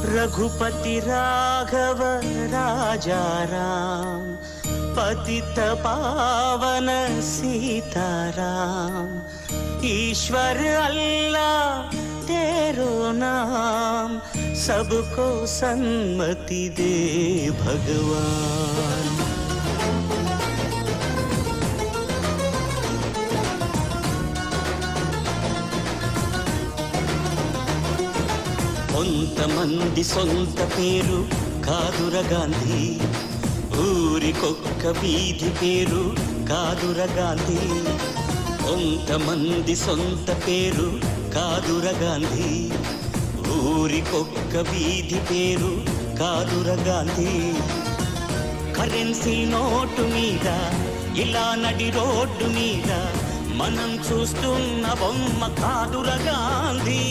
रघुपति राघव राजा राम, पतित पावन सीताराम। ईश्वर अल्लाह तेरो नाम, सबको सन्मति दे भगवान। కొంతమంది సొంత పేరు కాదుర గాంధీ, ఊరికొక్క వీధి పేరు కాదుర గాంధీ. కొంతమంది సొంత పేరు కాదుర గాంధీ, ఊరికొక్క వీధి పేరు కాదుర గాంధీ. కరెన్సీ నోటు మీద ఇలా నడి రోడ్డు మీద మనం చూస్తున్న బొమ్మ కాదుర గాంధీ.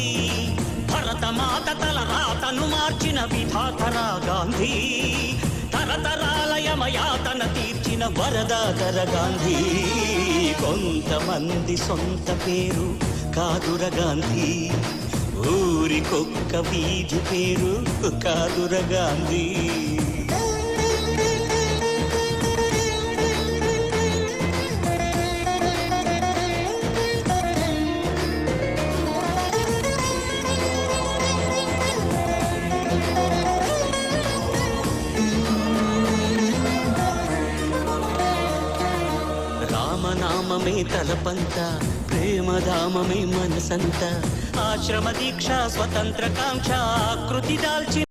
భరతమాత తల రాతను మార్చిన విధాతరా గాంధీ, తరతరాల యమయాతన తీర్చిన వరదాతర గాంధీ. కొంతమంది సొంత పేరు కాదుర గాంధీ, ఊరికొక్క వీధి పేరు కాదుర గాంధీ. రామనామమే తలపంత, ప్రేమధామమే మనసంత. ఆశ్రమ దీక్ష స్వతంత్ర కాంక్ష ఆకృతి దాల్చి